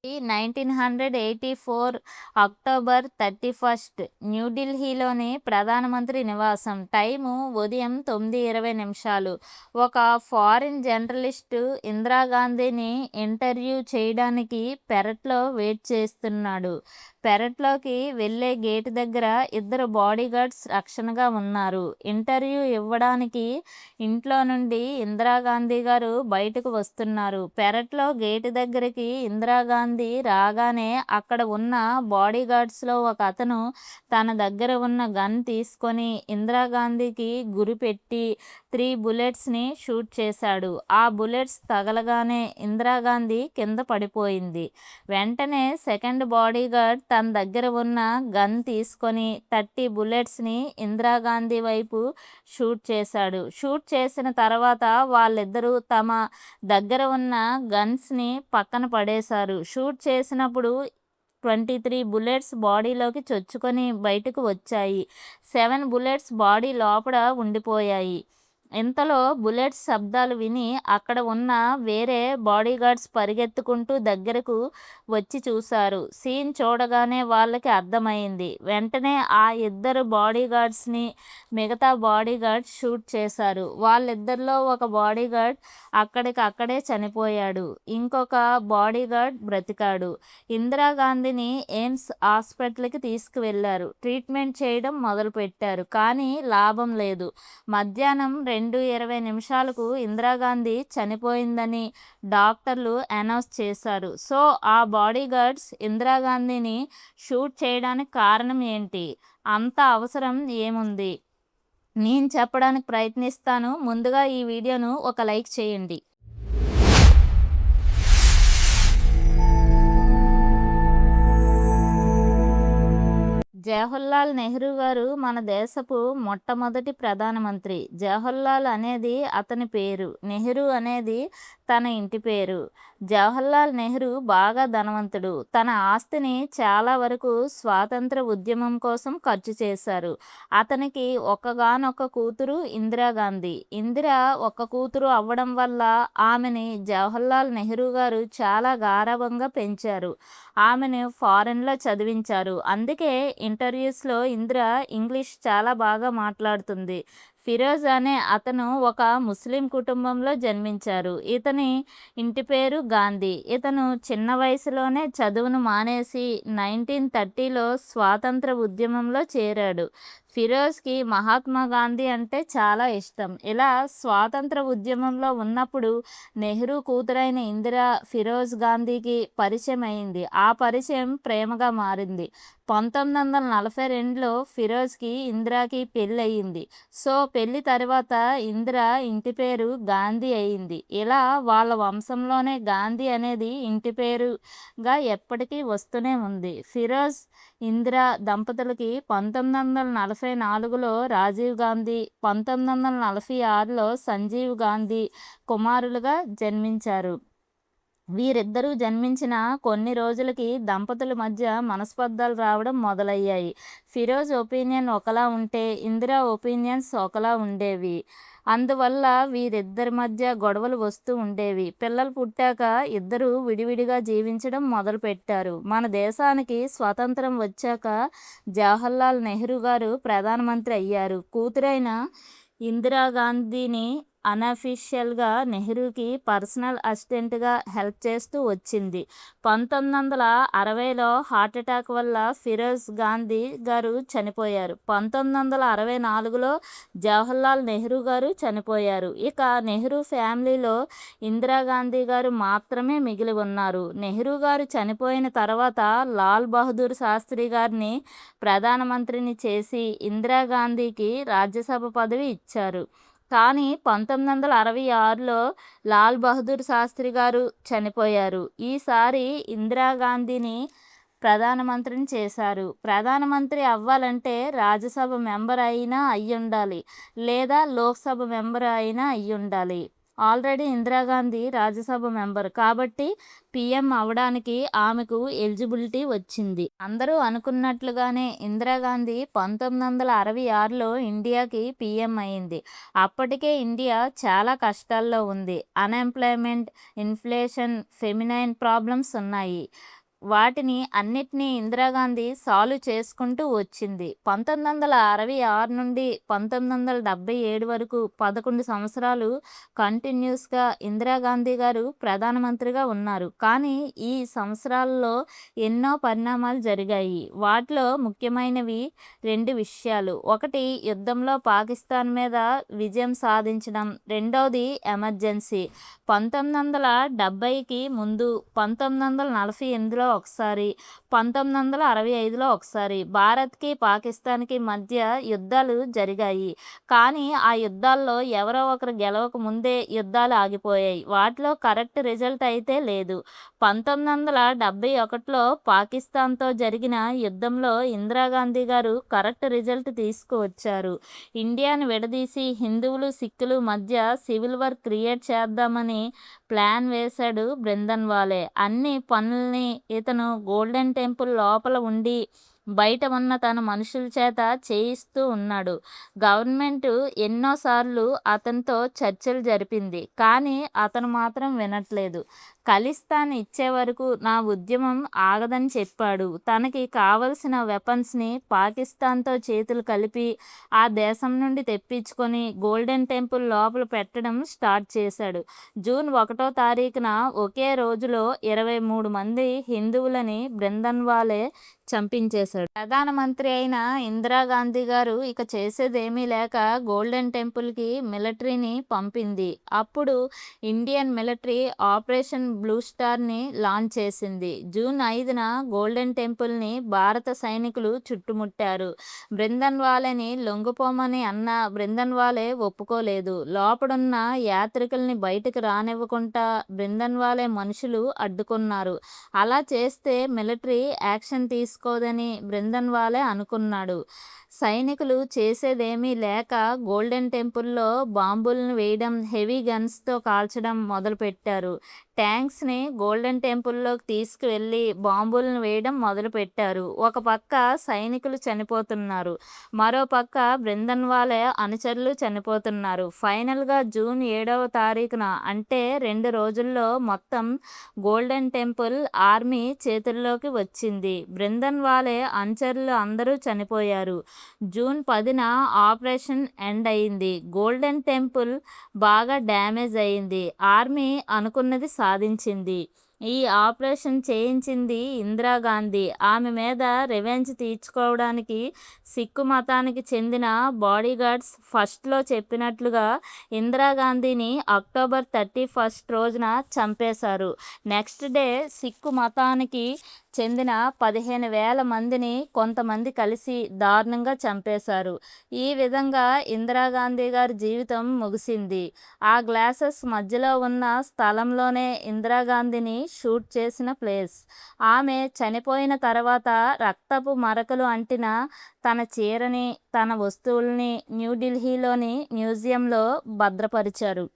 1984 October 31 న్యూఢిల్లీలోని ప్రధానమంత్రి నివాసం. టైము ఉదయం 9:20. ఒక ఫారిన్ జర్నలిస్టు ఇందిరాగాంధీని ఇంటర్వ్యూ చేయడానికి పెరట్లో వెయిట్ చేస్తున్నాడు. పెరట్లోకి వెళ్లే గేటు దగ్గర ఇద్దరు బాడీగార్డ్స్ రక్షణగా ఉన్నారు. ఇంటర్వ్యూ ఇవ్వడానికి ఇంట్లో నుండి ఇందిరాగాంధీ గారు బయటకు వస్తున్నారు. పెరట్లో గేటు దగ్గరికి ఇందిరాగాంధీ రాగానే అక్కడ ఉన్న బాడీగార్డ్స్లో ఒక అతను తన దగ్గర ఉన్న గన్ తీసుకొని ఇందిరాగాంధీకి గురిపెట్టి 3 బుల్లెట్స్ని షూట్ చేశాడు. ఆ బుల్లెట్స్ తగలగానే ఇందిరాగాంధీ కింద పడిపోయింది. వెంటనే సెకండ్ బాడీగార్డ్ తన దగ్గర ఉన్న గన్ తీసుకొని 30 బుల్లెట్స్ని ఇందిరాగాంధీ వైపు షూట్ చేశాడు. షూట్ చేసిన తర్వాత వాళ్ళిద్దరూ తమ దగ్గర ఉన్న గన్స్ని పక్కన పడేశారు. షూట్ చేసినప్పుడు 23 బుల్లెట్స్ బాడీలోకి చొచ్చుకొని బయటకు వచ్చాయి. 7 బుల్లెట్స్ బాడీ లోపల ఉండిపోయాయి. ఇంతలో బుల్లెట్స్ శబ్దాలు విని అక్కడ ఉన్న వేరే బాడీగార్డ్స్ పరిగెత్తుకుంటూ దగ్గరకు వచ్చి చూశారు. సీన్ చూడగానే వాళ్ళకి అర్థమైంది. వెంటనే ఆ ఇద్దరు బాడీగార్డ్స్ని మిగతా బాడీగార్డ్ షూట్ చేశారు. వాళ్ళిద్దరిలో ఒక బాడీగార్డ్ అక్కడికక్కడే చనిపోయాడు. ఇంకొక బాడీగార్డ్ బ్రతికాడు. ఇందిరాగాంధీని ఎయిమ్స్ హాస్పిటల్కి తీసుకువెళ్లారు. ట్రీట్మెంట్ చేయడం మొదలుపెట్టారు. కానీ లాభం లేదు. మధ్యాహ్నం 2:20 ఇందిరాగాంధీ చనిపోయిందని డాక్టర్లు అనౌన్స్ చేశారు. సో ఆ బాడీగార్డ్స్ ఇందిరాగాంధీని షూట్ చేయడానికి కారణం ఏంటి? అంత అవసరం ఏముంది? నేను చెప్పడానికి ప్రయత్నిస్తాను. ముందుగా ఈ వీడియోను ఒక లైక్ చేయండి. జవహర్లాల్ నెహ్రూ గారు మన దేశపు మొట్టమొదటి ప్రధానమంత్రి. జవహర్లాల్ అనేది అతని పేరు. నెహ్రూ అనేది తన ఇంటి పేరు. జవహర్లాల్ నెహ్రూ బాగా ధనవంతుడు. తన ఆస్తిని చాలా వరకు స్వాతంత్ర ఉద్యమం కోసం ఖర్చు చేశారు. అతనికి ఒక్కగానొక్క కూతురు ఇందిరాగాంధీ. ఇందిర ఒక్క కూతురు అవ్వడం వల్ల ఆమెని జవహర్లాల్ నెహ్రూ గారు చాలా గారాబంగా పెంచారు. ఆమెను ఫారెన్లో చదివించారు. అందుకే ఇంటర్వ్యూస్లో ఇందిర ఇంగ్లీష్ చాలా బాగా మాట్లాడుతుంది. ఫిరోజ్ అనే అతను ఒక ముస్లిం కుటుంబంలో జన్మించారు. ఇతని ఇంటి పేరు గాంధీ. ఇతను చిన్న వయసులోనే చదువును మానేసి 1930లో స్వాతంత్ర ఉద్యమంలో చేరాడు. ఫిరోజ్కి మహాత్మా గాంధీ అంటే చాలా ఇష్టం. ఇలా స్వాతంత్ర ఉద్యమంలో ఉన్నప్పుడు నెహ్రూ కూతురైన ఇందిరా ఫిరోజ్ గాంధీకి పరిచయం అయింది. ఆ పరిచయం ప్రేమగా మారింది. 1942లో ఫిరోజ్కి ఇందిరాకి పెళ్ళయింది. సో పెళ్లి తర్వాత ఇందిర ఇంటి పేరు గాంధీ అయింది. ఇలా వాళ్ళ వంశంలోనే గాంధీ అనేది ఇంటి పేరుగా ఎప్పటికీ వస్తూనే ఉంది. ఫిరోజ్ ఇందిర దంపతులకి 1944లో రాజీవ్ గాంధీ, 1946లో సంజీవ్ గాంధీ కుమారులుగా జన్మించారు. వీరిద్దరూ జన్మించిన కొన్ని రోజులకి దంపతుల మధ్య మనస్పర్ధలు రావడం మొదలయ్యాయి. ఫిరోజ్ ఒపీనియన్ ఒకలా ఉంటే ఇందిరా ఒపీనియన్స్ ఒకలా ఉండేవి. అందువల్ల వీరిద్దరి మధ్య గొడవలు వస్తూ ఉండేవి. పిల్లలు పుట్టాక ఇద్దరూ విడివిడిగా జీవించడం మొదలుపెట్టారు. మన దేశానికి స్వాతంత్రం వచ్చాక జవహర్లాల్ నెహ్రూ గారు ప్రధానమంత్రి అయ్యారు. కూతురైన ఇందిరాగాంధీని అనఫీషియల్గా నెహ్రూకి పర్సనల్ అసిస్టెంట్గా హెల్ప్ చేస్తూ వచ్చింది. 1960లో హార్ట్అటాక్ వల్ల ఫిరోజ్ గాంధీ గారు చనిపోయారు. 1964లో జవహర్లాల్ నెహ్రూ గారు చనిపోయారు. ఇక నెహ్రూ ఫ్యామిలీలో ఇందిరాగాంధీ గారు మాత్రమే మిగిలి ఉన్నారు. నెహ్రూ గారు చనిపోయిన తర్వాత లాల్ బహదూర్ శాస్త్రి గారిని ప్రధానమంత్రిని చేసి ఇందిరాగాంధీకి రాజ్యసభ పదవి ఇచ్చారు. కానీ 1966లో లాల్ బహదూర్ శాస్త్రి గారు చనిపోయారు. ఈసారి ఇందిరాగాంధీని ప్రధానమంత్రిని చేశారు. ప్రధానమంత్రి అవ్వాలంటే రాజ్యసభ మెంబర్ అయినా అయ్యుండాలి, లేదా లోక్సభ మెంబర్ అయినా అయ్యుండాలి. ఆల్రెడీ ఇందిరాగాంధీ రాజ్యసభ మెంబర్ కాబట్టి పీఎం అవ్వడానికి ఆమెకు ఎలిజిబిలిటీ వచ్చింది. అందరూ అనుకున్నట్లుగానే ఇందిరాగాంధీ 1966లో ఇండియాకి పీఎం అయింది. అప్పటికే ఇండియా చాలా కష్టాల్లో ఉంది. అన్ఎంప్లాయ్మెంట్, ఇన్ఫ్లేషన్, ఫెమినైన్ ప్రాబ్లమ్స్ ఉన్నాయి. వాటిని అన్నిటినీ ఇందిరాగాంధీ సాల్వ్ చేసుకుంటూ వచ్చింది. 1966 నుండి 1977 వరకు 11 సంవత్సరాలు కంటిన్యూస్గా ఇందిరాగాంధీ గారు ప్రధానమంత్రిగా ఉన్నారు. కానీ ఈ సంవత్సరాల్లో ఎన్నో పరిణామాలు జరిగాయి. వాటిలో ముఖ్యమైనవి 2 విషయాలు. ఒకటి యుద్ధంలో పాకిస్తాన్ మీద విజయం సాధించడం, రెండవది ఎమర్జెన్సీ. 1970కి ముందు 1948లో ఒకసారి, 1965లో ఒకసారి భారత్కి పాకిస్తాన్కి మధ్య యుద్ధాలు జరిగాయి. కానీ ఆ యుద్ధాల్లో ఎవరో ఒకరు గెలవక ముందే యుద్ధాలు ఆగిపోయాయి. వాటిలో కరెక్ట్ రిజల్ట్ అయితే లేదు. 1971లో పాకిస్తాన్తో జరిగిన యుద్ధంలో ఇందిరాగాంధీ గారు కరెక్ట్ రిజల్ట్ తీసుకువచ్చారు. ఇండియాను విడదీసి హిందువులు సిక్కులు మధ్య సివిల్ వార్ క్రియేట్ చేద్దామని ప్లాన్ వేశాడు భింద్రన్వాలే. అన్ని పనుల్ని ఇతను గోల్డెన్ టెంపుల్ లోపల ఉండి బయట ఉన్న తన మనుషుల చేత చేయిస్తూ ఉన్నాడు. గవర్నమెంట్ ఎన్నోసార్లు అతనితో చర్చలు జరిపింది. కానీ అతను మాత్రం వినట్లేదు. ఖలిస్తాన్ ఇచ్చే వరకు నా ఉద్యమం ఆగదని చెప్పాడు. తనకి కావలసిన వెపన్స్ని పాకిస్తాన్తో చేతులు కలిపి ఆ దేశం నుండి తెప్పించుకొని గోల్డెన్ టెంపుల్ లోపల పెట్టడం స్టార్ట్ చేశాడు. జూన్ 1వ తారీఖున ఒకే రోజులో 23 మంది హిందువులని భింద్రన్వాలే చంపించేశాడు. ప్రధానమంత్రి అయిన ఇందిరాగాంధీ గారు ఇక చేసేదేమీ లేక గోల్డెన్ టెంపుల్కి మిలిటరీని పంపింది. అప్పుడు ఇండియన్ మిలిటరీ ఆపరేషన్ బ్లూ స్టార్ని లాంచ్ చేసింది. జూన్ 5న గోల్డెన్ టెంపుల్ని భారత సైనికులు చుట్టుముట్టారు. భింద్రన్వాలేని లొంగిపోమని అన్న భింద్రన్వాలే ఒప్పుకోలేదు. లోపడున్న యాత్రికుల్ని బయటకు రానివ్వకుండా భింద్రన్వాలే మనుషులు అడ్డుకున్నారు. అలా చేస్తే మిలిటరీ యాక్షన్ తీసుకోదని భింద్రన్వాలే అనుకున్నాడు. సైనికులు చేసేదేమీ లేక గోల్డెన్ టెంపుల్లో బాంబులను వేయడం, హెవీ గన్స్తో కాల్చడం మొదలుపెట్టారు. ట్యాంక్స్ని గోల్డెన్ టెంపుల్లోకి తీసుకువెళ్ళి బాంబులను వేయడం మొదలుపెట్టారు. ఒక పక్క సైనికులు చనిపోతున్నారు, మరో పక్క భింద్రన్వాలే అనుచరులు చనిపోతున్నారు. ఫైనల్గా జూన్ 7వ తారీఖున అంటే 2 రోజుల్లో మొత్తం గోల్డెన్ టెంపుల్ ఆర్మీ చేతుల్లోకి వచ్చింది. భింద్రన్వాలే అనుచరులు అందరూ చనిపోయారు. జూన్ 10న ఆపరేషన్ ఎండ్ అయింది. గోల్డెన్ టెంపుల్ బాగా డ్యామేజ్ అయింది. ఆర్మీ అనుకున్నది సాధించింది. ఈ ఆపరేషన్ చేయించింది ఇందిరాగాంధీ. ఆమె మీద రివెంజ్ తీర్చుకోవడానికి సిక్కు మతానికి చెందిన బాడీగార్డ్స్ ఫస్ట్లో చెప్పినట్లుగా ఇందిరాగాంధీని అక్టోబర్ 31 రోజున చంపేశారు. నెక్స్ట్ డే సిక్కు మతానికి చెందిన 15,000 మందిని కొంతమంది కలిసి దారుణంగా చంపేశారు. ఈ విధంగా ఇందిరాగాంధీ గారి జీవితం ముగిసింది. ఆ గ్లాసెస్ మధ్యలో ఉన్న స్థలంలోనే ఇందిరాగాంధీని షూట్ చేసిన ప్లేస్. ఆమె చనిపోయిన తర్వాత రక్తపు మరకలు అంటిన తన చీరని, తన వస్తువుల్ని న్యూఢిల్లీలోని మ్యూజియంలో భద్రపరిచారు.